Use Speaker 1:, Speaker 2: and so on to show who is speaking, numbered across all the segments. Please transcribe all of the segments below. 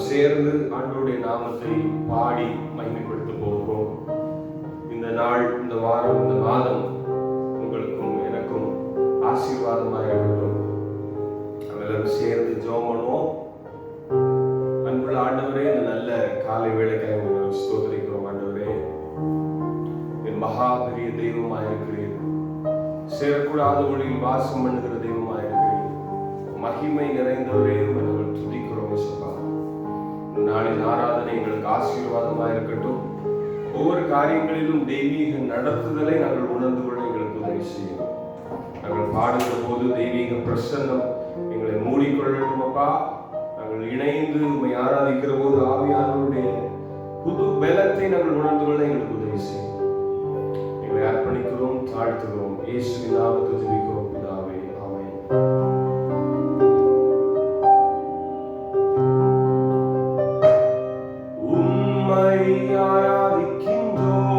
Speaker 1: சேர்ந்து ஆண்டவருடைய நாமத்தை பாடி மகிமைப்படுத்த போகிறோம். இந்த நாள், இந்த வாரம், இந்த மாதம் உங்களுக்கும் எனக்கும் ஆசீர்வாதமாக இருக்கட்டும். நம்ம எல்லாரும் சேர்ந்து ஜெபம் பண்ணுவோம். அன்புள்ள ஆண்டவரே, இந்த நல்ல காலை வேளைக்காக உங்களை ஸ்தோத்திரிக்கிறோம். ஆண்டவரே, என் மகா பெரிய தெய்வமாக இருக்கிறீர். சேரக்கூடாத ஒளியில் வாசம் பண்ணுகிற தெய்வமாக இருக்கிறீர். மகிமை நிறைந்தவரே, நாங்கள் துதிக்கிறோம். இயேசுவா, நாளின் ஆராதனை எங்களுக்கு ஆசீர்வாதமாக இருக்கட்டும். ஒவ்வொரு காரியங்களிலும் தெய்வீக நடத்துதலை நாங்கள் உணர்ந்து கொள்ள எங்களுக்கு உதவி செய்யும். நாங்கள் பாடுகிற போது தெய்வீக பிரசன்னம் எங்களை மூடிக்கொள்ளட்டும். அப்பா, நாங்கள் இணைந்து உம்மை ஆராதிக்கிற போது ஆவியானவருடைய புது பலத்தை நாங்கள் உணர்ந்து கொள்ள எங்களுக்கு உதவி செய்யும். எங்களை அர்ப்பணிக்கிறோம், தாழ்த்துகிறோம். இயேசுவின் நாமத்தில் ஜெபிக்கிறோம் பிதாவே, ஆமென்.
Speaker 2: Hallelujah, hallelujah.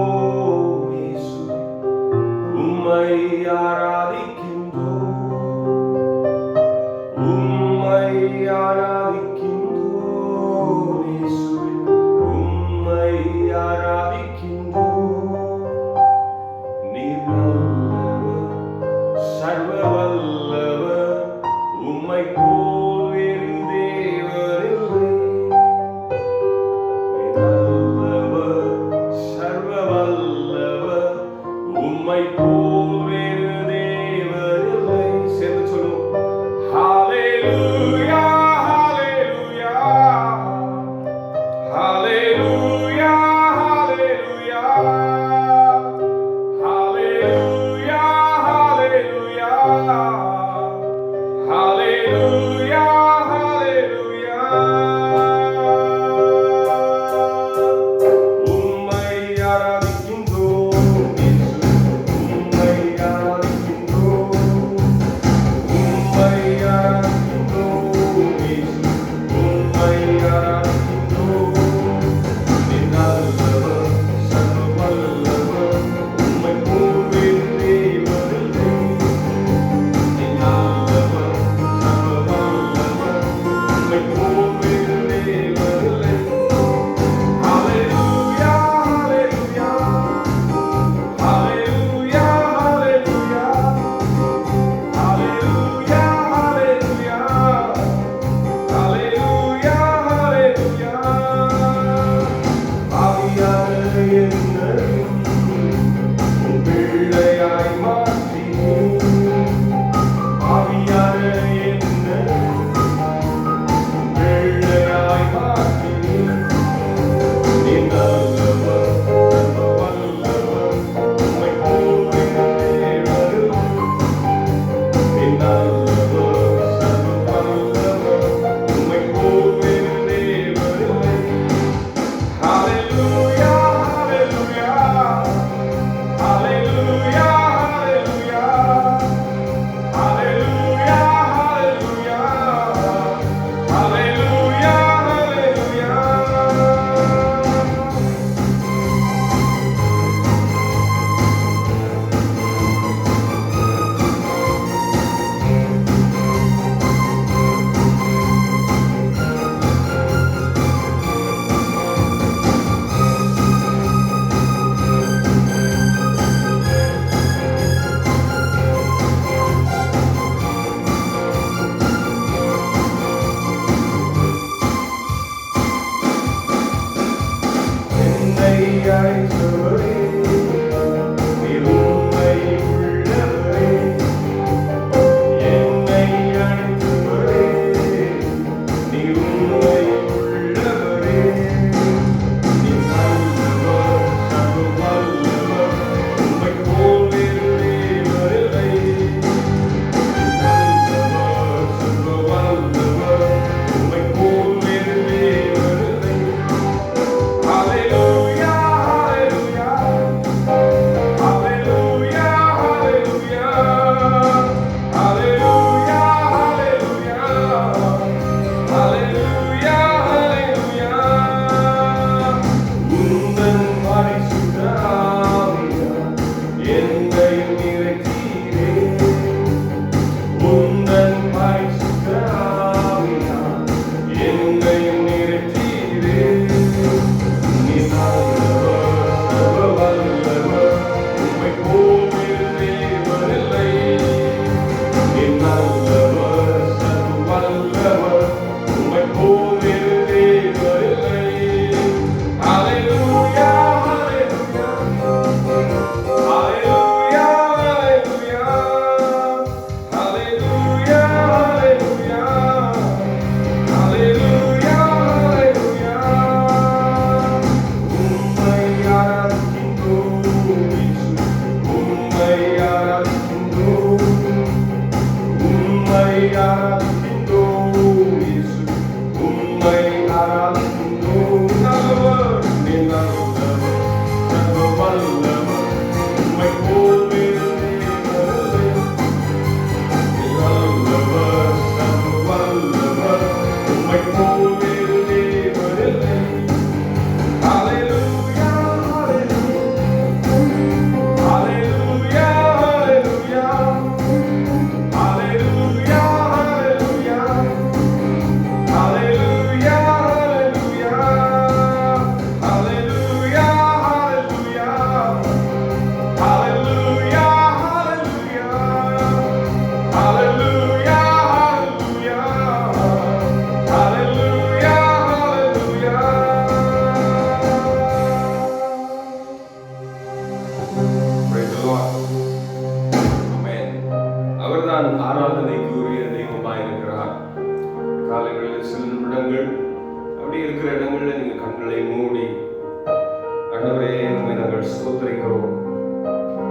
Speaker 1: நாங்கள் ஸ்தோத்திரிக்கிறோம்.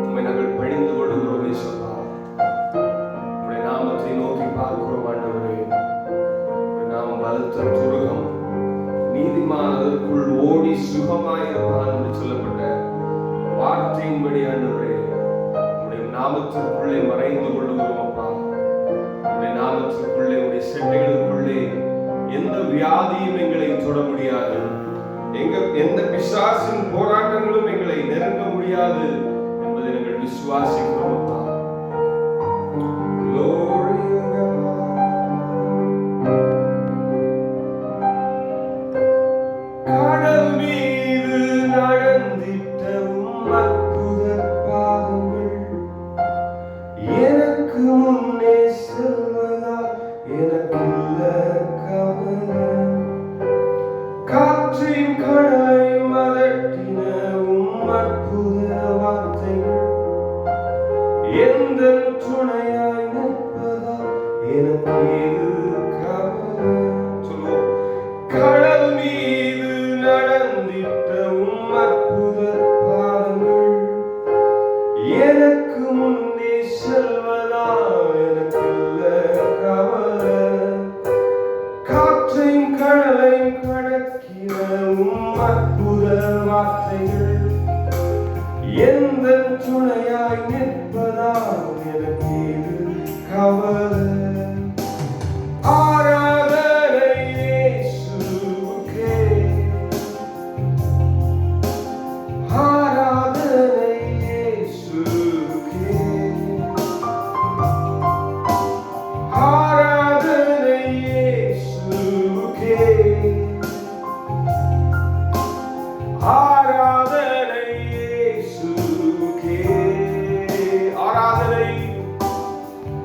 Speaker 1: உம்மை நாங்கள் பணிந்து கொள்கிறோம் இயேசுவா. உம்முடைய நாமத்தை நோக்கி பார்க்கிறோம் ஆண்டவரே. உம்முடைய நாமம் பலத்த துருகம், நீதிமான் அதற்குள் ஓடி சுகமாயிருப்பான் என்று சொல்லப்பட்ட வார்த்தையின்படி ஆண்டவரே உம்முடைய நாமத்திற்குள்ளே மறைந்து கொள்கிறோம் அப்பா. உம்முடைய நாமத்திற்குள்ளே உம்முடைய செட்டைகளுக்குள்ளே எந்த வியாதியும் எங்களை தொட முடியாது. எந்த பிசாசின் போராட்டங்களும் எங்களை நெருங்க முடியாது என்பதை நாங்கள் விசுவாசிக்கிறோம் அப்பா. கடல் மீது நடந்திட்ட அற்புத பாதங்கள் எனக்கு முன்னே செல்வதா எனக்குள்ள கவலை. காற்றின் கடலை மதட்டின அற்புத வார்த்தைகள் எந்த துணையாய் நிற்பதா எனக்கு ஏது கவலை. சொல்லுவோம். கடல் மீது நடந்திட்ட அற்புத பாதங்கள் எனக்கு முன்னே செல்வதா எனக்குள்ள கவலை. காற்றையும் கடலை கடக்கிற அற்புத வார்த்தைகள் எந்த துணையாய் நிற்பதா எனக்கு ஏது கவலை. ஆராதனை இயேசுவுக்கே, ஆராதனை இயேசுவுக்கே, ஆராதனை இயேசுவுக்கே, ஆராதனை இயேசுவுக்கே, ஆராதனை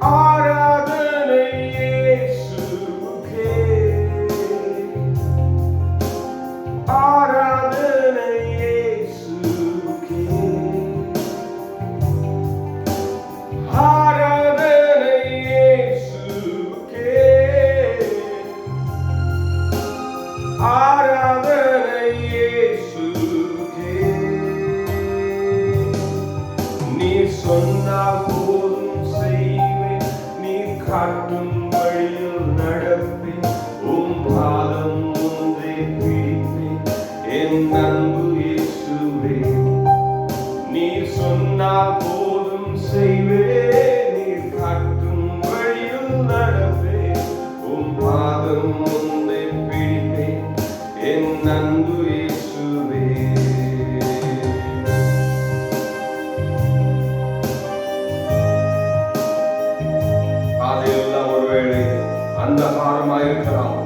Speaker 1: ஆராதனை இயேசுவுக்கே, ஆராதனை இயேசுவுக்கே, ஆராதனை இயேசுவுக்கே, ஆராதனை இயேசுவுக்கே. நீர் சொன்னால் போதும் செய்வேன், நீர் காட்டும் வழியில் நடப்பேன், உம் பாதம் ஒன்றே பிடிப்பேன் என் அன்பு இயேசுவே. நீர் சொன்னால் போதும் செய்வேன், நீர் காட்டும் வழியில் நடப்பேன், உம் பாதம் ஒன்றே பிடிப்பேன் என் அன்பு இயேசுவே. பாதையெல்லாம் ஒருவேளை அந்தகாரமாயிருக்கலாம்.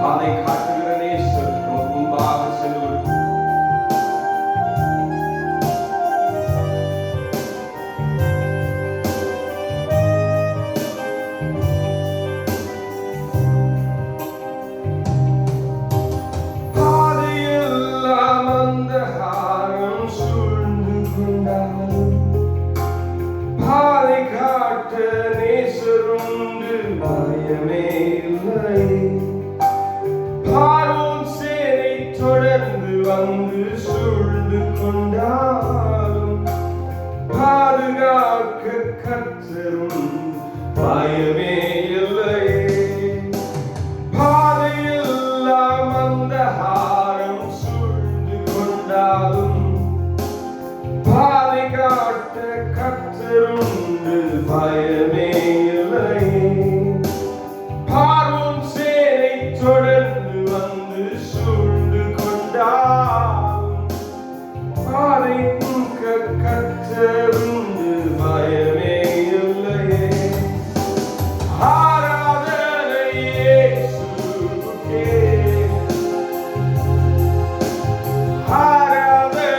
Speaker 1: பாதை காட்டுகிற நேசர் நமக்கு முன்பாக சென்று பாதையெல்லாம் அந்தகாரம் சூழ்ந்து கொண்டாலும் பாதை காட்ட நேசருண்டு பயமே இல்லை. பார்வோன் சேனை தொடர்ந்து வந்து சூழ்ந்து கொண்டாலும் பாதுகாக்க கர்த்தரும் பயமே இல்லை. பாதையெல்லாம் அந்தகாரம் சூழ்ந்து கொண்டாலும் பாதை காட்ட கர்த்தருண்டு பயமே இல்லை. பார்வோன் சேனை தொடர்ந்து வந்து சூழ்ந்து கொண்டாலும் பாதை கர்த்தருண்டு பயமே இல்லை. ஆராதனை இயேசுவுக்கே, ஆராதனை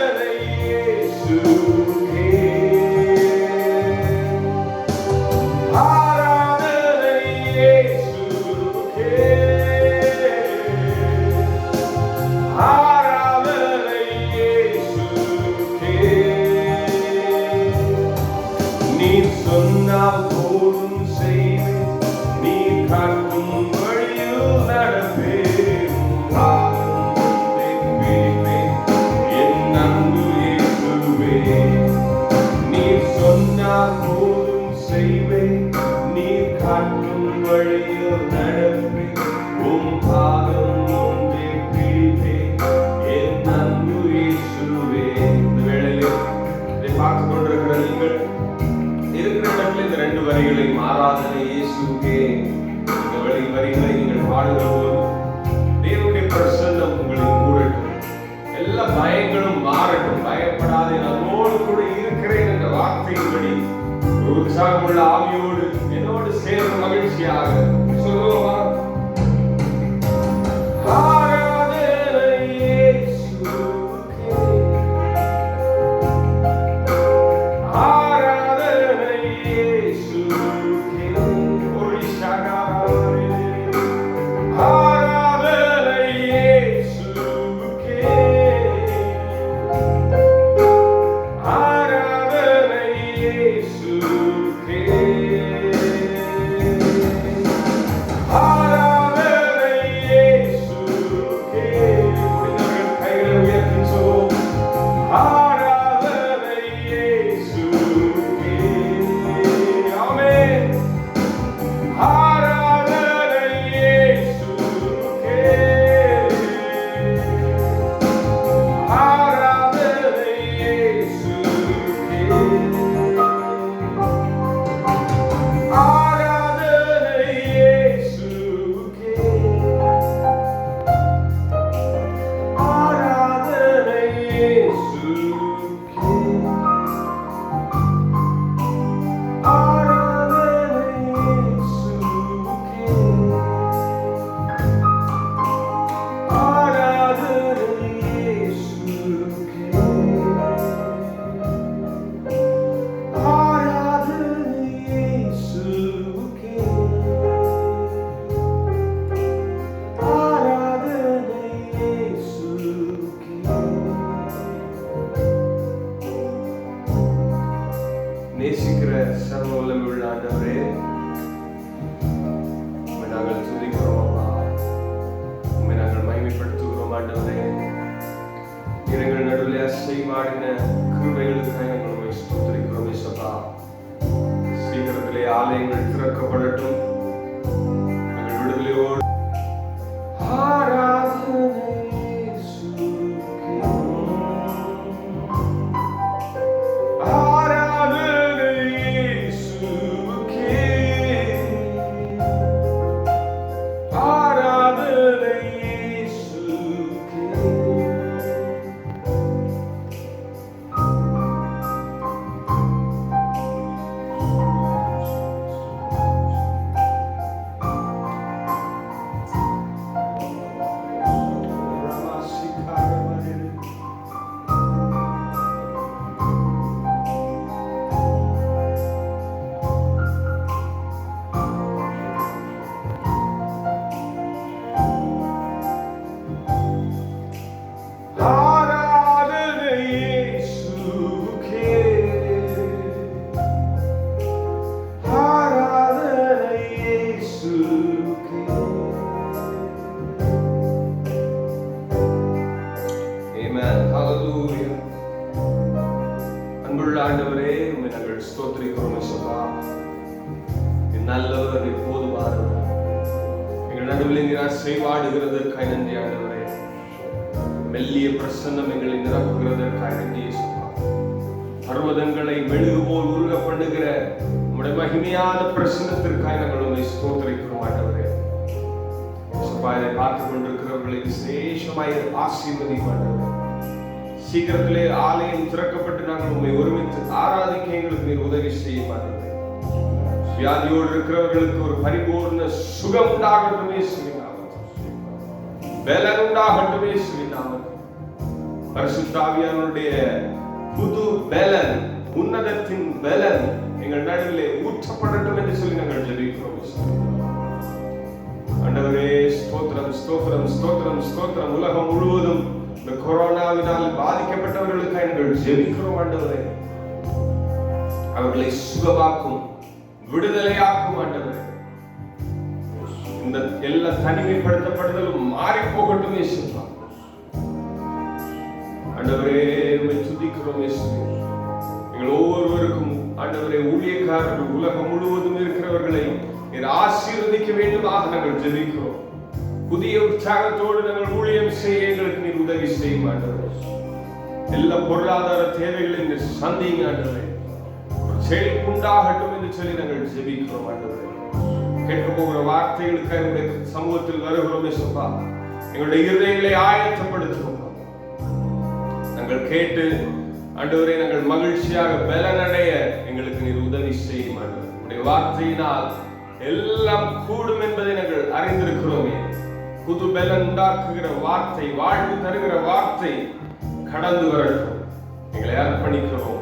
Speaker 1: உற்சாகமுள்ள ஆவியோடு என்னோடு சேர்ந்து மகிழ்ச்சியாக சொல்லுவோமா? நேசிக்கிற சர்வ வல்லமை உள்ள ஆண்டவரே, உம்மை நாங்கள் துதிக்கிறோம் அப்பா, உம்மை நாங்கள் மகிமைப்படுத்துகிறோம் ஆண்டவரே. எங்கள் நடுவில் அசைவாடின கிருபைகளுக்காக நாங்கள் உம்மை ஸ்தோத்திரிக்கிறோம் இயேசுப்பா. சீக்கிரத்திலே ஆலயங்கள் திறக்கப்படட்டும். நாங்கள் விடுதலையோடு ஆண்டவரே, உம்மை நாங்கள் ஸ்தோத்திரிக்கிறோம் இயேசுவா. நல்லவர் போதுமானவர். எங்கள் நடுவில் நீர் அசைவாடுகிறதற்காக நன்றி ஆண்டவரே. மெல்லிய பிரசன்னம் எங்களை நிரப்புகிறதற்காக நன்றி இயேசுவா. பர்வதங்களை மெழுகு போல் உருக பண்ணுகிற உம்முடைய மகிமையான பிரசன்னத்திற்காக நாங்கள் உம்மை ஸ்தோத்திரிக்கிறோம் ஆண்டவரே. இயேசுவா, இதை பார்த்துக் கொண்டிருக்கிறவர்களை விசேஷமாய் ஆசீர்வதியும் ஆண்டவரே. சீக்கிரத்திலே ஆலயம் திறக்கப்பட்டு நாங்கள் உண்மை ஒருமித்து ஆராதிக்க எங்களுக்கு நீர் உதவி செய்ய மாட்டோம். வியாதியோடு இருக்கிறவர்களுக்கு ஒரு பரிபூர்ண சுகம் உண்டாகட்டும் இயேசுவின் நாமத்தில். பலன் உண்டாகட்டும் இயேசுவின் நாமத்தில். பரிசுத்த ஆவியானவருடைய புது பலன், உன்னதத்தின் பலன் எங்கள் நடுவிலே ஊற்றப்படட்டும் என்று சொல்லி நாங்கள் ஜெபிக்கிறோம். ஆண்டவரே, ஸ்தோத்திரம் ஸ்தோத்திரம் ஸ்தோத்திரம் ஸ்தோத்திரம். உலகம் முழுவதும் இந்த கொரோனாவினால் பாதிக்கப்பட்டவர்களுக்காக நாங்கள் ஜெபிக்கிறோம் ஆண்டவரே. அவர்களை சுகமாக்கும், விடுதலையாக்கும் ஆண்டவரே. இந்த எல்லா தனிமைப்படுத்தப்படுதலும் மாறி போகட்டும் இயேசுவா. ஆண்டவரே, உம்மை துதிக்கிறோம் இயேசுவே. எங்கள் ஒவ்வொருவருக்கும் ஆண்டவரே, ஊழியக்காரர்கள் உலகம் முழுவதும் இருக்கிறவர்களை நீர் ஆசீர்வதிக்க வேண்டுமாக நாங்கள் ஜெபிக்கிறோம். புதிய உற்சாகத்தோடு நாங்கள் ஊழியம் செய்ய எங்களுக்கு நீர் உதவி செய்ய மாட்டோம். எல்லா பொருளாதார தேவைகளையும் நீர் சந்திங்க ஆண்டவரே. செழிப்பு உண்டாகட்டும் என்று சொல்லி நாங்கள் ஜெபிக்கிறோம் ஆண்டவரே. கேட்க போகிற வார்த்தைகளுக்கு எங்களுடைய சமூகத்தில் வருகிறோம் இயேசுவா. எங்களுடைய இருதயங்களை ஆயத்தப்படுத்துவோம். நாங்கள் கேட்டு ஆண்டவரே, நாங்கள் மகிழ்ச்சியாக பலனடைய எங்களுக்கு நீர் உதவி செய்யும். உடைய வார்த்தையினால் எல்லாம் கூடும் என்பதை நாங்கள் அறிந்திருக்கிறோமே. புது பலன் உண்டாக்குகிற வார்த்தை, வாழ்வு தருகிற வார்த்தை கடந்து வரட்டும். எங்களை அர்ப்பணிக்கிறோம்.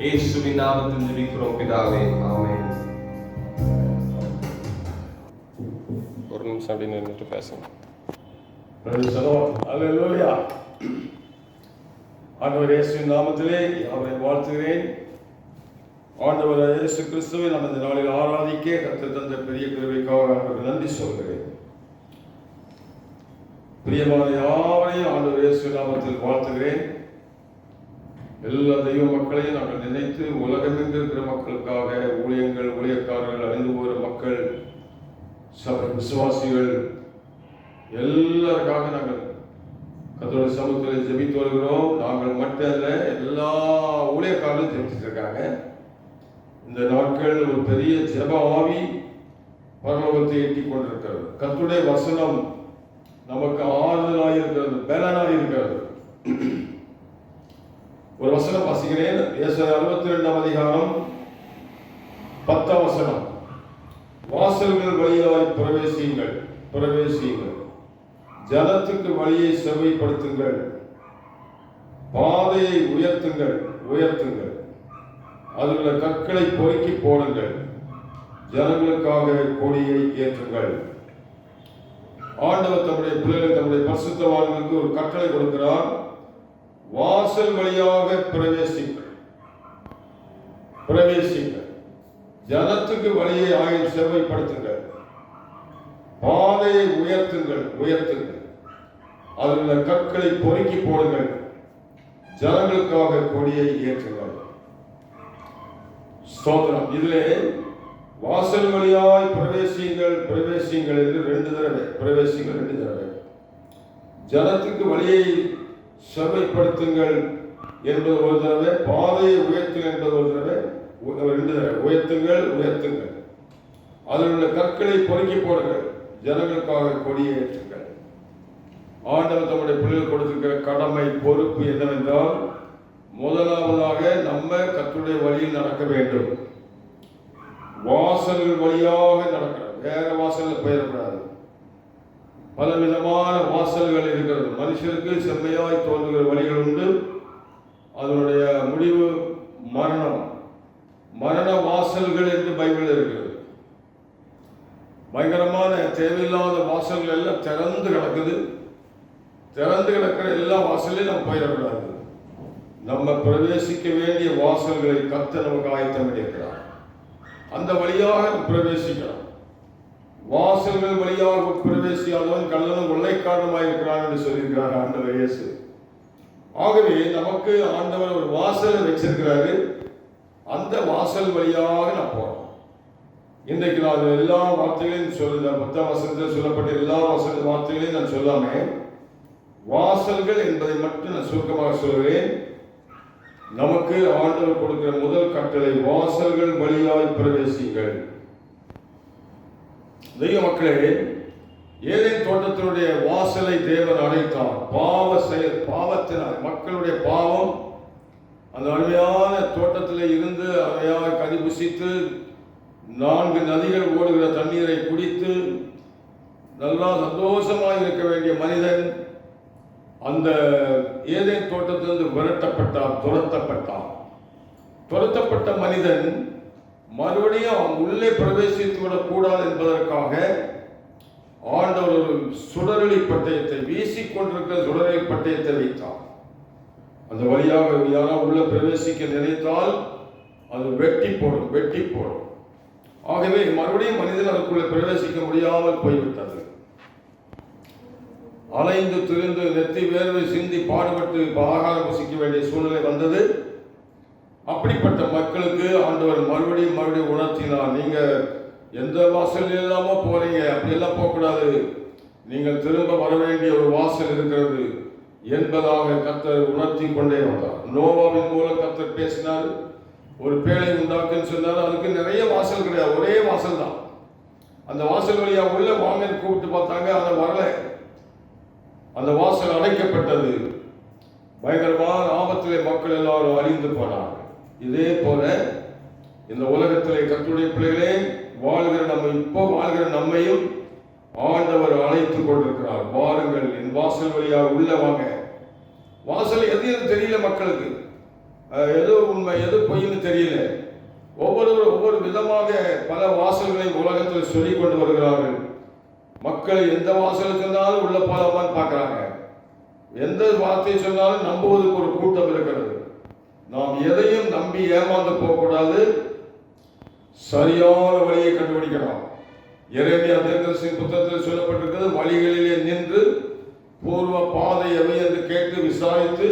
Speaker 1: இயேசுவின் நாமத்தில் ஜெபிக்கிறோம் பிதாவே, ஆமென். ஒரு நிமிஷம் அப்படி நின்னுட்டு பேசுங்க.
Speaker 2: அல்லேலூயா. ஆண்டவர் இயேசுவின் நாமத்திலே அவரை வாழ்த்துகிறேன். ஆண்டவர் இயேசு கிறிஸ்துவை நம்ம இந்த நாளில் ஆராதிக்க கர்த்தர் தந்த பெரிய கிருபைக்காக அவருக்கு நன்றி சொல்கிறேன். பிரியமான யாவரையும் ஆண்டவர் இயேசு நாமத்தில் வாழ்த்துகிறேன். எல்லா தெய்வ மக்களையும் நாங்கள் நினைத்து உலகமெங்கு இருக்கிற மக்களுக்காக ஊழியங்கள், ஊழியக்காரர்கள், அறிந்து போகிற மக்கள், சபை விசுவாசிகள் எல்லாருக்காக நாங்கள் கர்த்தருடைய சமூகத்தில் ஜெபித்து வருகிறோம். நாங்கள் மட்டும் அல்ல, எல்லா ஊழியக்காரர்களும் ஜெபிச்சுட்டு இருக்காங்க. இந்த நாட்கள் ஒரு பெரிய ஜெப ஆவி பரலோகத்தை எட்டி கொண்டிருக்கிறது. கர்த்தருடைய வசனம் நமக்கு ஆறுதலாக இருக்கிறது, பலனாக இருக்கிறது. ஒரு வசனம் வாசிக்கிறேன். ஏசாயா 62 அதிகாரம் 10 வசனம். வாசல்கள் வழியாய் பிரவேசியுங்கள், பிரவேசியுங்கள், ஜனத்துக்கு வழியை செவ்வைப்படுத்துங்கள், பாதையை உயர்த்துங்கள், உயர்த்துங்கள், அதிலுள்ள கற்களை பொறுக்கி போடுங்கள், ஜனங்களுக்காக கொடியை ஏற்றுங்கள். ஆண்டவர் தம்முடைய பிள்ளைகள், தம்முடைய பரிசுத்தவான்களுக்கு ஒரு கட்டளை கொடுக்கிறார். வாசல் வழியாக பிரவேசிங்கள், பிரவேசிங்கள், ஜனத்துக்கு வழியை ஆயில் செவ்வைப்படுத்துங்கள், பாதையை உயர்த்துங்கள், உயர்த்துங்கள், அதிலுள்ள கற்களை பொறுக்கி போடுங்கள், ஜனங்களுக்காக கொடியை ஏற்றுங்கள். ஸ்தோத்திரம். இதிலே வாசல் வழியாய் பிரவேசியுங்கள், பிரவேசியுங்கள் என்று 2 தடவை, பிரவேசியுங்கள் 2 தடவை, ஜனத்துக்கு வழியை செவ்வைப்படுத்துங்கள் என்பது ஒரு தடவை, பாதையை உயர்த்துங்கள் என்பது ஒரு தடவை, 2 தடவை, உயர்த்துங்கள், உயர்த்துங்கள், அதில் உள்ள கற்களை பொறுக்கி போடுங்கள், ஜனங்களுக்காக கொடியை ஏற்றுங்கள். ஆண்டவர் தம்முடைய பிள்ளைகள் கொடுத்திருக்கிற கடமை, பொறுப்பு என்னவென்றால், முதலாவதாக நம்ம கர்த்தருடைய வழியில் நடக்க வேண்டும். வாசல்கள் வழியாக நடக்கணும், வேற வாசல்ல போயிடக்கூடாது. பல விதமான வாசல்கள் இருக்கிறது. மனுஷருக்கு செம்மையாய் தோன்றுகிற வழிகள் உண்டு. அதனுடைய முடிவு மரணம். மரண வாசல்கள் என்று பைபிள் இருக்கிறது. பயங்கரமான தேவையில்லாத வாசல்கள் எல்லாம் திறந்து கிடக்குது. திறந்து கிடக்கிற எல்லா வாசலையும் நம்ம போயிடக்கூடாது. நம்ம பிரவேசிக்க வேண்டிய வாசல்களை கர்த்தர் நமக்கு ஆயத்தம் பண்ணியிருக்கிறார். அந்த வழியாக பிரவேசிக்கலாம். வாசல்கள் வழியாக பிரவேசியாதவன் கள்ளனும் கொள்ளைக்காரனுமாய் இருக்கிறான் என்று சொல்லியிருக்கிறார் ஆண்டவர் இயேசு. ஆகவே நமக்கு ஆண்டவர் ஒரு வாசலை வச்சிருக்கிறாரு. அந்த வாசல் வழியாக நான் போறோம். இன்றைக்கு நான் எல்லா வார்த்தைகளையும் சொல்லுங்க, 10 வசனத்தில் சொல்லப்பட்ட எல்லா வார்த்தைகளையும் நான் சொல்லாம வாசல்கள் என்பதை மட்டும் நான் சுருக்கமாக சொல்கிறேன். நமக்கு ஆண்டவர் கொடுக்கிற முதல் கட்டளை, வாசல்கள் வழியாய் பிரவேசிங்கள். தெய்வ மக்களே, ஏதேன் தோட்டத்தினுடைய வாசலை தேவன் அடைத்தார். பாவத்தினால், மக்களுடைய பாவம் அந்த அருமையான தோட்டத்தில் இருந்து அருமையாக கதிபுசித்து 4 நதிகள் ஓடுகிற தண்ணீரை குடித்து நல்லா சந்தோஷமாக இருக்க வேண்டிய மனிதன் அந்த ஏதேன் தோட்டத்திலிருந்து விரட்டப்பட்டார், துரத்தப்பட்டார். துரத்தப்பட்ட மனிதன் மறுபடியும் அவன் உள்ளே பிரவேசித்து விடக்கூடாது என்பதற்காக ஆண்டவர் ஒரு சுடரொளி பட்டயத்தை, வீசிக்கொண்டிருக்கிற சுடரொளி பட்டயத்தை வைத்தார். அந்த வழியாக யாராவது உள்ள பிரவேசிக்க நினைத்தால் அது வெட்டி போடும், வெட்டி போடும். ஆகவே மறுபடியும் மனிதன் அதற்குள்ளே பிரவேசிக்க முடியாமல் போய்விட்டது. அலைந்து திரிந்து நெத்தி வேர்வை சிந்தி பாடுபட்டு ஆகாரம் புசிக்க வேண்டிய சூழ்நிலை வந்தது. அப்படிப்பட்ட மக்களுக்கு ஆண்டவர் மறுபடியும் உணர்த்தினார். நீங்க எந்த வாசல் இல்லாம போறீங்க, அப்படி எல்லாம் போகக்கூடாது, நீங்கள் திரும்ப வர வேண்டிய ஒரு வாசல் இருக்கிறது என்பதாக கர்த்தர் உணர்த்தி கொண்டே வந்தார். நோவாவின் மூலம் கர்த்தர் பேசினார். ஒரு பேழை உண்டாக்குன்னு சொன்னார். அதுக்கு நிறைய வாசல் கிடையாது, ஒரே வாசல் தான். அந்த வாசல் வழியா உள்ள வாங்கன்னு கூப்பிட்டு பார்த்தாங்க, அதை வரல. அந்த வாசல் அடைக்கப்பட்டது. பயங்கரமான ஆபத்து பாவத்திலே மக்கள் எல்லாரும் அழிந்து போனார்கள். இதே போல இந்த உலகத்திலே கர்த்தருடைய பிள்ளைகளே இப்போ வாழ்கிற நம்மையும் ஆண்டவர் அழைத்துக் கொண்டிருக்கிறார். வாருங்கள், என் வாசல் வழியாக உள்ள வாங்க. வாசல் எது தெரியல மக்களுக்கு, எது உண்மை எது பொய்ன்னு தெரியல. ஒவ்வொரு விதமாக பல வாசல்களை உலகத்தில் சொல்லிக் கொண்டு வருகிறார்கள். மக்கள் எந்த வாசல் சொன்னாலும் உள்ள போலாமான்னு பார்க்கிறாங்க. எந்த வார்த்தையை சொன்னாலும் நம்புவதற்கு ஒரு கூட்டம் இருக்கிறது. நாம் எதையும் நம்பி ஏமாந்து போகக்கூடாது. சரியான வழியை கண்டுபிடிக்கணும். எரேமியா தீர்க்கதரிசியின் புத்தகத்தில் சொல்லப்பட்டிருக்கிறது, வழிகளிலே நின்று பூர்வ பாதை எவை என்று கேட்டு விசாரித்து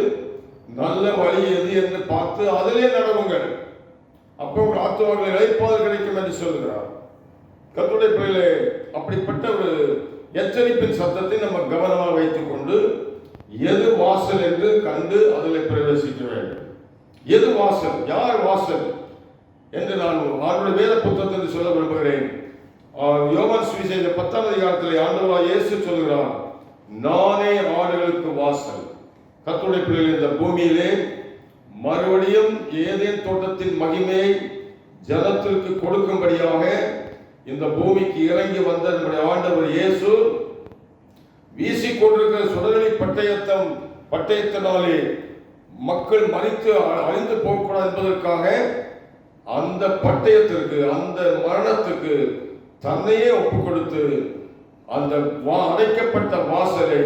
Speaker 2: நல்ல வழி எது என்று பார்த்து அதிலே நடவுங்கள், அப்போ உங்கள் ஆத்துமாக்களை இளைப்பாறு கிடைக்கும் என்று சொல்கிறார். கர்த்தருடைய பிள்ளைகளே, அப்படிப்பட்ட ஒரு எச்சரிப்பின் சத்தத்தை நம்ம கவனமாக வைத்துக் கொண்டு எது வாசல் என்று கண்டு அதில் பிரவேசிக்க வேண்டும். எது வாசல், யார் வாசல் என்று நான் அவருடைய வேத புத்தகத்தில் சொல்ல விரும்புகிறேன். யோவான் சுவிசேஷம் 10ஆம் அதிகாரத்தில் ஆண்டவராகிய இயேசு சொல்கிறார், நானே ஆடுகளுக்கு வாசல். கர்த்தருடைய பிள்ளைகள், இந்த பூமியிலே மறுபடியும் ஏதேன் தோட்டத்தின் மகிமையை ஜனத்திற்கு கொடுக்கும்படியாக இந்த பூமிக்கு இறங்கி வந்த நம்முடைய ஆண்டவர் இயேசு வீசிக்கொண்டிருக்கிற சுடரொளி பட்டயத்தினாலே மக்கள் மரித்து அழிந்து போகக்கூடாது என்பதற்காக அந்த பட்டயத்திற்கு, அந்த மரணத்துக்கு தன்னையே ஒப்பு கொடுத்து அந்த அடைக்கப்பட்ட வாசலை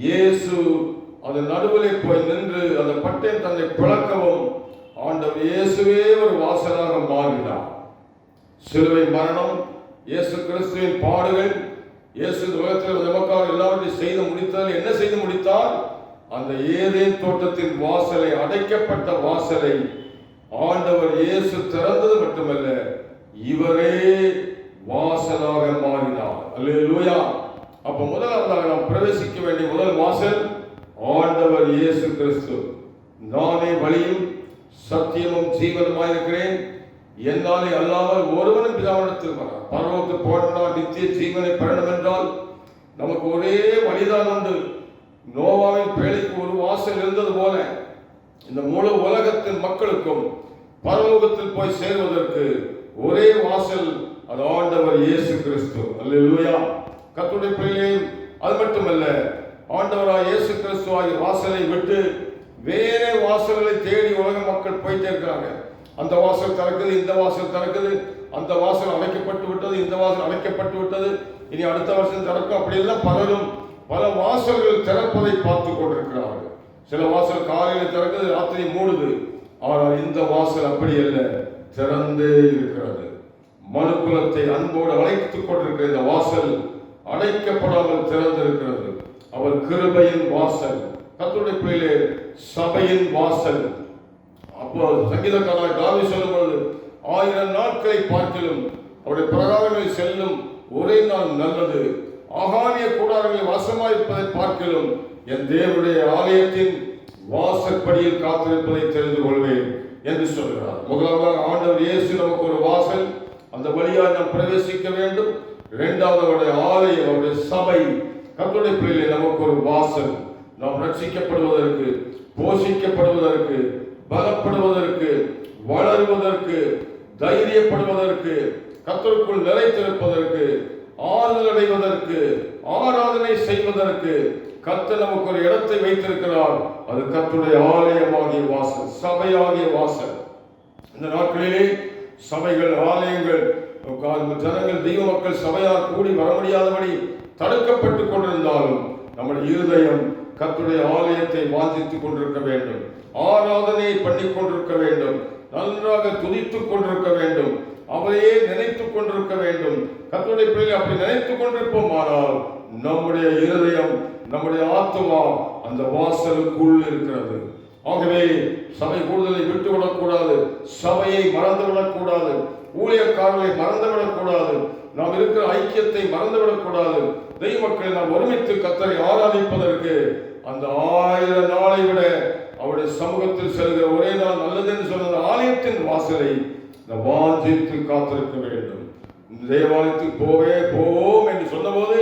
Speaker 2: இயேசு அந்த நடுவிலே போய் நின்று அந்த பட்டயம் தன்னை பிளக்கவும் ஆண்டவர் இயேசுவே ஒரு வாசலாக மாறினார். சிலுவை மரணம், இயேசு கிறிஸ்துவின் பாடுகள், இயேசு உலகத்தில் நமக்காக எல்லாவற்றையும் செய்து முடித்தால் என்ன செய்து முடித்தார்? அந்த ஏதேன் தோட்டத்தின் வாசலை, அடைக்கப்பட்ட வாசலை ஆண்டவர் இயேசு திறந்தது மட்டுமல்ல, இவரே வாசலாக மாறினார். அல்லேலூயா. அப்ப முதலாவதாக நாம் பிரவேசிக்க வேண்டிய முதல் வாசல் ஆண்டவர் இயேசு கிறிஸ்து. நானே வழியும் சத்தியமும் ஜீவனுமாயிருக்கிறேன், என்னாலே அல்லாமல் ஒருவனும் பிதாவிடத்தில் வரான். பரலோகத்துக்கு போனால் நித்திய ஜீவனை பெறணும் என்றால் நமக்கு ஒரே வழிதான் உண்டு. நோவாவின் பேழைக்கு ஒரு வாசல் இருந்தது போல இந்த முழு உலகத்தின் மக்களுக்கும் பரலோகத்தில் போய் சேர்வதற்கு ஒரே வாசல், அது ஆண்டவர் இயேசு கிறிஸ்து. அல்லேலூயா. கர்த்தருடைய பிள்ளைகளே, அது மட்டுமல்ல, ஆண்டவராக இயேசு கிறிஸ்து ஆகிய வாசலை விட்டு வேற வாசல்களை தேடி உலக மக்கள் போயிட்டே இருக்கிறாங்க. அந்த வாசல் திறக்குது, இந்த வாசல் திறக்குது, அந்த வாசல் அடைக்கப்பட்டு விட்டது, இந்த வாசல் அடைக்கப்பட்டு விட்டது, இனி அடுத்த வருஷம் திறக்கும். அப்படியெல்லாம் பலரும் பல வாசல்கள் திறப்பதை பார்த்து கொண்டிருக்கிறார்கள். சில வாசல் காலையில் திறக்குது, ராத்திரி மூடுது. ஆனால் இந்த வாசல் அப்படி அல்ல, திறந்தே இருக்கிறது. மனுக்குலத்தை அன்போடு அழைத்துக் கொண்டிருக்கிற இந்த வாசல் அடைக்கப்படாமல் திறந்திருக்கிறது. அவர் கிருபையின் வாசல். கர்த்தருடைய பிள்ளைகளே, சபையின் வாசல். அப்போ சங்கீதக்காரனாய் தாவீது சொல்லும்போது, 1000 நாட்களை பார்க்கிலும் அவருடைய பிரகாரங்களில் செல்லும் ஒரே நாள் நல்லது, ஆகானிய கூடாரங்களில் வாசமாயிருப்பதை பார்க்கிலும் என் தேவனுடைய ஆலயத்தின் வாசற்படியில் காத்திருப்பதை தெரிந்து கொள்வேன் என்று சொல்கிறார். முதலாவதாக ஆண்டவர் இயேசு நமக்கு ஒரு வாசல், அந்த வழியாக நாம் பிரவேசிக்க வேண்டும். இரண்டாவது அவருடைய ஆலயம், அவருடைய சபை, கர்த்தருடைய பிள்ளைகளே, நமக்கு ஒரு வாசல். நாம் ரட்சிக்கப்படுவதற்கு, போஷிக்கப்படுவதற்கு, பலப்படுவதற்கு, வளருவதற்கு, தைரியப்படுவதற்கு, கர்த்தருக்குள் நிலைத்திருப்பதற்கு, ஆறுதல் அடைவதற்கு, ஆராதனை செய்வதற்கு கர்த்தர் நமக்கு ஒரு இடத்தை வைத்திருக்கிறார். அது கர்த்தருடைய ஆலயமாகிய வாசல், சபையாகிய வாசல். இந்த நாட்களிலே சபைகள், ஆலயங்கள், ஜனங்கள், தெய்வ மக்கள் சபையால் கூடி வர முடியாதபடி தடுக்கப்பட்டு கொண்டிருந்தாலும் நம்முடைய இருதயம் கர்த்தருடைய ஆலயத்தை வாஞ்சித்துக் கொண்டிருக்க வேண்டும், ஆராதனை பண்ணி கொண்டிருக்க வேண்டும், நன்றாக துதித்துக் கொண்டிருக்க வேண்டும், அவரையே நினைத்துக் கொண்டிருக்க வேண்டும். கர்த்தருடைய பிள்ளைகளை அப்படி நினைத்துக் கொண்டிருப்போம். ஆனால் நம்முடைய இருதயம், நம்முடைய ஆத்துமா அந்த வாசலுக்குள் இருக்கிறது. ஆகவே சபை கூடுதலை விட்டுவிடக்கூடாது, சபையை மறந்துவிடக்கூடாது, ஊழியக்காரர்களை மறந்துவிடக்கூடாது, நாம் இருக்கிற ஐக்கியத்தை மறந்துவிடக்கூடாது. தெய்வ மக்களை நாம் ஒருமித்து கர்த்தரை ஆராதிப்பதற்கு அந்த 1000 நாளை விட அவருடைய சமூகத்தில் செல்கிற ஒரே நாள் நல்லது என்று சொன்ன ஆலயத்தின் வாசலை நாம் வாஞ்சித்து காத்திருக்க வேண்டும். தேவாலயத்துக்கு போவோம் என்று சொன்னபோது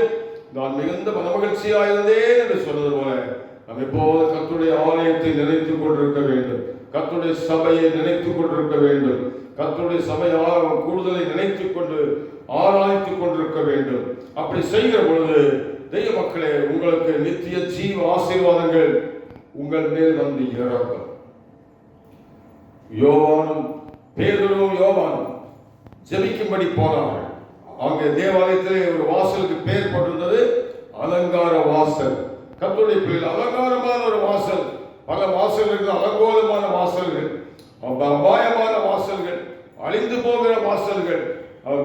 Speaker 2: நான் மிகுந்த மனமகிழ்ச்சியாக இருந்தேன் என்று சொன்னது போல நாம் எப்போது கர்த்தருடைய ஆலயத்தை நினைத்துக் கொண்டிருக்க வேண்டும். கர்த்தருடைய சபையை நினைத்துக் கொண்டிருக்க வேண்டும். கர்த்தருடைய சபையை கூடுதலை நினைத்துக் கொண்டு ஆராய்த்துக் கொண்டிருக்க வேண்டும். அப்படி செய்கிற பொழுது தெய்வ மக்களே, உங்களுக்கு நித்திய ஜீவ ஆசீர்வாதங்கள் உங்கள் மேல் வந்து இறங்கும். பேதுருவும் யோவானும் ஜெபிக்கும்படி போனார்கள். அங்கே தேவாலயத்திலே ஒரு வாசலுக்கு பேர் போட்டிருந்தது அலங்கார வாசல். கர்த்தருடைய பிள்ளைகள், அலங்காரமான ஒரு வாசல். பல வாசல்கள், அலங்கோலமான வாசல்கள், அபாயமான வாசல்கள், அழிந்து போகிற வாசல்கள்,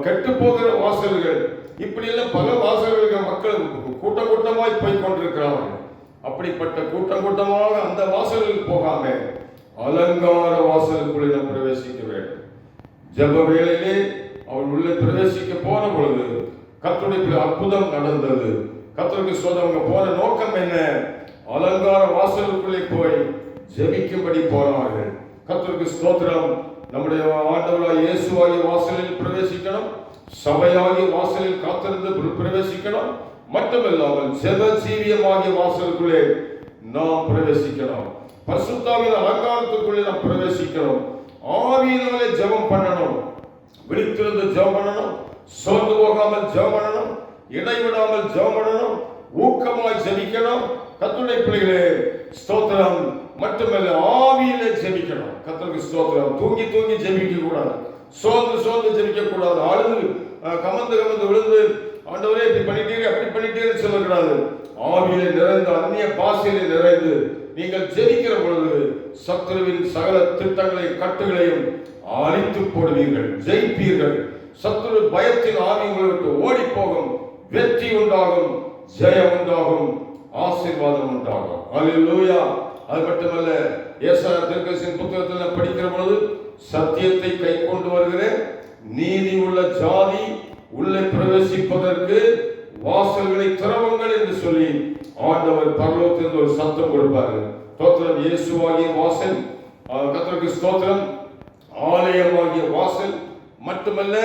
Speaker 2: கெட்டு போகிற வாசல்கள், இப்படி எல்லாம் பல வாசல்களுக்கு மக்கள் கூட்டம் கூட்டமாய் போய் கொண்டிருக்கிறார்கள். அப்படிப்பட்ட கூட்டம் கூட்டமாக அந்த வாசல்களுக்கு போகாம அலங்கார வாசலுக்குள்ளே நாம் பிரவேசிக்க வேண்டும். ஜெப வேளையிலே அவள் உள்ளே பிரவேசிக்க போன பொழுது கர்த்தருடைய அற்புதம் நடந்தது. கர்த்தருக்கு சோதனை போன நோக்கம் என்ன? அலங்கார வாசலுக்குள்ளே போய் ஜெபிக்கும்படி போனார்கள். கர்த்தருக்கு ஸ்தோத்திரம். நம்முடைய ஆண்டவராகிய இயேசுவாகிய வாசலில் பிரவேசிக்கணும், சபையாகிய வாசலில் காத்திருந்து பிரவேசிக்கணும். மட்டுமல்லாமல் ஜெப ஜீவியமாகிய வாசலுக்குள்ளே நாம் பிரவேசிக்கணும். பரிசுத்தாவின் அலங்காரத்துக்குள்ளே நாம் பிரவேசிக்கணும். ஆவியினாலே ஜெபம் பண்ணணும், விழித்திருந்து ஜெபம் பண்ணணும், சோர்ந்து போகாமல் ஜெபம் பண்ணணும், இடைவிடாமல் ஜெபம் பண்ணணும், ஊக்கமாய் ஜெபிக்கணும். கர்த்தருடைய பிள்ளைகளே ஸ்தோத்திரம். மட்டுமல்ல, ஆவியிலே ஜெபிக்கணும். கர்த்தருக்கு ஸ்தோத்திரம். தூங்கி தூங்கி ஜெபிக்க கூடாது, சோர்ந்து ஜெபிக்க கூடாது, அழுது கமந்து விழுந்து ஆண்டவரே இப்படி பண்ணிட்டீங்க அப்படி பண்ணிட்டீங்கன்னு சொல்லக்கூடாது. ஆவியிலே நிறைந்து அந்நிய பாஷையிலே நிறைந்து நீங்கள் ஜெபிக்கிற பொழுது சத்துருவின் சகல திட்டங்களை கட்டுகளையும் அழித்து போடுவீர்கள், ஜெயிப்பீர்கள். சத்துரு பயத்தின் ஆவி உங்களை விட்டு ஓடி போகும், வெற்றி உண்டாகும், ஜெயம் உண்டாகும், ஆசீர்வாதம் உண்டாகும். அல்லேலூயா. அது மட்டுமல்ல, ஏசாயா தீர்க்கதரிசியின் புத்தகத்தில் படிக்கிற பொழுது சத்தியத்தை கை கொண்டு வருகிற நீதி உள்ள ஜாதி உள்ளே பிரவேசிப்பதற்கு வாசல்களை திறவுங்கள் என்று சொல்லி ஆண்டவர் பரலோகத்திலிருந்து ஒரு சத்தம் கொடுப்பாரு. ஸ்தோத்திரம். இயேசுவாகிய வாசல், கர்த்தருக்கு ஸ்தோத்திரம், ஆலயமாகிய வாசல் மட்டுமல்ல,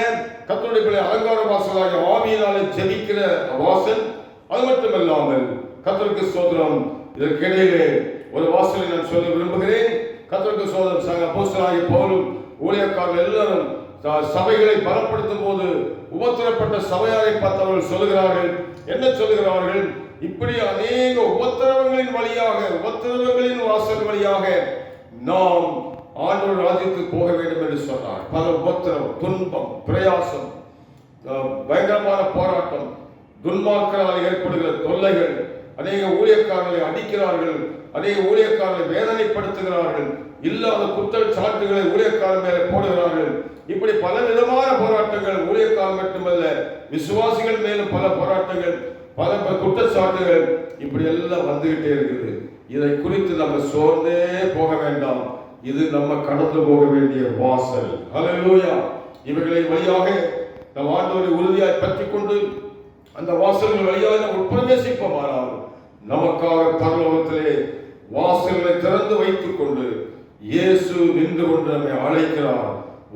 Speaker 2: கர்த்தருடைய அலங்கார வாசலாகிய ஆவியினாலே ஜெபிக்கிற வாசல். அது மட்டுமல்லாமல் கர்த்தருக்கு ஸ்தோத்திரம், இதற்கிடையிலே ஒரு வாசலை நான் சொல்ல விரும்புகிறேன். கர்த்தருக்கு ஸ்தோத்திரம். அப்போஸ்தலனாகிய பவுலும் ஊழியக்காரர்கள் எல்லாரும் சபைகளை பலப்படுத்தும் போது உபத்திரப்பட்ட சபையாரை பார்த்தவர்கள் சொல்லுகிறார்கள், என்ன சொல்லுகிறார்கள்? இப்படி அநேக உபத்திரவங்களின் வழியாக, உபத்திரவங்களின் வாசல் வழியாக நாம் ஆண்டவர் ராஜ்யத்துக்கு போக வேண்டும் என்று சொன்னார். பல உபத்திரம், துன்பம், பிரயாசம், பயங்கரமான போராட்டம், துன்மார்க்கரால் ஏற்படுகிற தொல்லைகள், அநேக ஊழியக்காரர்களை அடிக்கிறார்கள், அநேக ஊழியக்காரர்களை வேதனைப்படுத்துகிறார்கள், இல்லாத குற்றச்சாட்டுகளை ஊழியக்காரர் மேலே போடுகிறார்கள். இப்படி பல விதமான போராட்டங்கள் ஊழியக்காரர் மட்டுமல்ல, விசுவாசிகள் மேலும் பல போராட்டங்கள், பல குற்றச்சாட்டுகள் இப்படி எல்லாம் வந்துகிட்டே இருக்குது. இதை குறித்து நம்ம சோர்ந்தே போக வேண்டாம். இது நம்ம கடந்து போக வேண்டிய வாசல். ஹல்லேலூயா. இவைகளை வழியாக நம் ஆண்டவரை உறுதியாய் பற்றிக் கொண்டு அந்த வாசல்கள் வழியாக நம்ம பிரவேசிப்போமானால் நமக்காக பரலோகத்திலே வாசல்களை திறந்து வைத்துக் கொண்டு இயேசு நின்று கொண்டு நம்மை அழைக்கிறார்.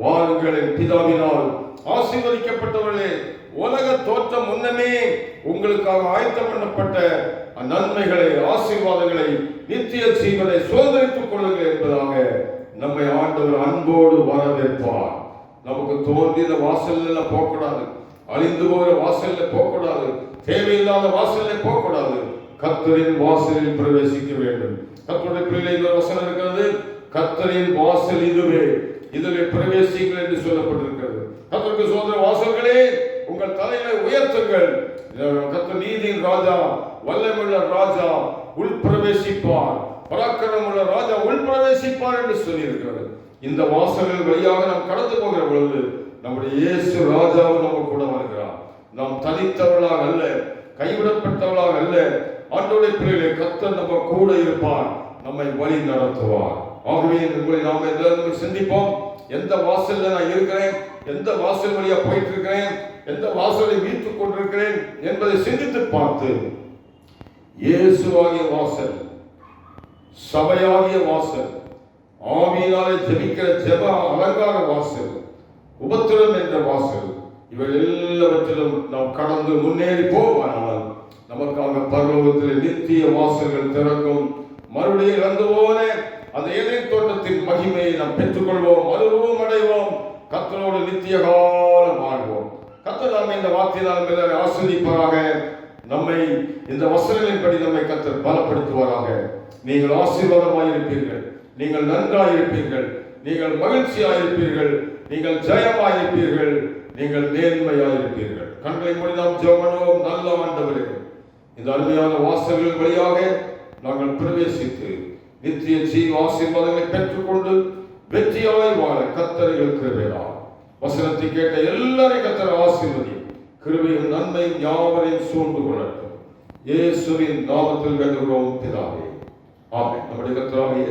Speaker 2: வாருங்களின் பிதாவினால் ஆசீர்வதிக்கப்பட்டவர்களே, உலக தோற்றம் முன்னமே உங்களுக்காக ஆயத்தம் பண்ணப்பட்ட நன்மைகளை, ஆசீர்வாதங்களை, நித்திய ஜீவனை சுதந்திரித்துக் கொள்ளுங்கள் என்பதாக நம்மை ஆண்டவர் அன்போடு வரவேற்பார். நமக்கு தோன்றின வாசல்ல போகக்கூடாது, அழிந்து போகிற வாசல்ல போகக்கூடாது, தேவையில்லாத வாசல்ல போகக்கூடாது. கர்த்தரின் வாசலில் பிரவேசிக்க வேண்டும். கர்த்தருடைய பிள்ளைகளை இந்த வசனம் இருக்கிறது, கர்த்தரின் வாசல் இதுவே, இதிலே பிரவேசிங்கள் என்று சொல்லப்பட்டிருக்கிறது. கர்த்தருக்கு சோதர வாசல்களே, உங்கள் தலைகளை உயர்த்துங்கள். கர்த்தர் நீதியின் ராஜா, வல்லமையுள்ள ராஜா உள் பிரவேசிப்பார், பராக்கிரமுள்ள ராஜா உள் பிரவேசிப்பார் என்று சொல்லி இருக்கிறது. இந்த வாசல்கள் வழியாக நாம் கடந்து போகிற பொழுது நம்முடைய இயேசு ராஜாவும் நம்ம கூட வருகிறார். நாம் தனித்தவர்களாக அல்ல, கைவிடப்பட்டவர்களாக அல்ல. ஆண்டவருடைய பிள்ளைகளை கர்த்தர் நம்ம கூட இருப்பார், நம்மை வழி நடத்துவார். ஆகவே உங்களை நாம் எல்லாரும் சிந்திப்போம். எந்த வாசல்ல நான் இருக்கிறேன், எந்த வாசல் வழியா போயிட்டு இருக்கிறேன், எந்த வாசலை மீட்டுக் கொண்டிருக்கிறேன் என்பதை சிந்தித்து பார்த்து இயேசுவாகிய வாசல், சபையாகிய வாசல், ஆவியினாலே ஜெபிக்கிற ஜெப அலங்கார வாசல், உபத்திரம் என்ற வாசல், இவை எல்லாவற்றிலும் நாம் கடந்து முன்னேறி போவானால் நமக்காக பரலோகத்தில் நித்திய வாசல்கள் திறக்கும். மறுபடியும் இறந்து போன அந்த ஏதேன் தோட்டத்தின் மகிமையை நாம் பெற்றுக்கொள்வோம், மறுரூபம் அடைவோம், கர்த்தரோடு நித்திய காலம் வாழ்வோம். கர்த்தர் நம்மை இந்த வார்த்தையினால் ஆசீர்வதிப்பாராக. நம்மை இந்த வசனங்களின்படி நம்மை கர்த்தர் பலப்படுத்துவாராக. நீங்கள் ஆசீர்வாதமாயிருப்பீர்கள், நீங்கள் நன்றாயிருப்பீர்கள், நீங்கள் மகிழ்ச்சியாயிருப்பீர்கள், நீங்கள் ஜெயமாயிருப்பீர்கள், நீங்கள் நேர்மையாயிருப்பீர்கள். கண்களை மூடி நாம் ஜெபம் பண்ணுவோம். நல்ல ஆண்டவரே, இந்த அருமையான வாசல்கள் வழியாக நாங்கள் பிரவேசித்து நித்திய ஜீவ ஆசீர்வாதங்களை பெற்றுக்கொண்டு வெற்றியாய் வாழ கர்த்தர் கிருபையால் வசனத்தை கேட்ட எல்லாரையும் கர்த்தர் ஆசீர்வதி. கிருபையும் நன்மையும் யாவரையும் சூழ்ந்து கொள்ளட்டும். இயேசுவின் நாமத்தில் வேண்டுகிறோம் பிதாவே, ஆமென். நம்முடைய கர்த்தராகிய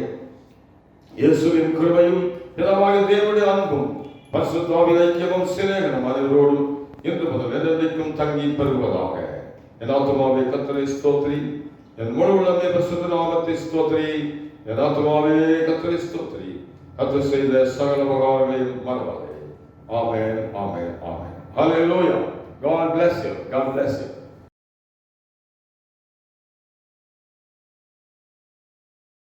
Speaker 2: இயேசுவின் கிருபையும் பிதாவாகிய தேவனுடைய அன்பும் பரிசுத்த ஆவியின் ஐக்கியமும் சிநேகமும் அவரோடும் இன்று முதல் என்றென்றைக்கும் தங்கி பெறுவதாக. என் ஆத்துமாவே கர்த்தரை ஸ்தோத்திரி, என் முழு உள்ளமே பரிசுத்த நாமத்தை ஸ்தோத்திரி. என் ஆத்துமாவே கர்த்தரை ஸ்தோத்திரி, கர்த்தர் செய்த சகல உபகாரங்களையும் மறவாதே. ஆமென், ஆமென், ஆமென். Hallelujah. God bless you. God bless you.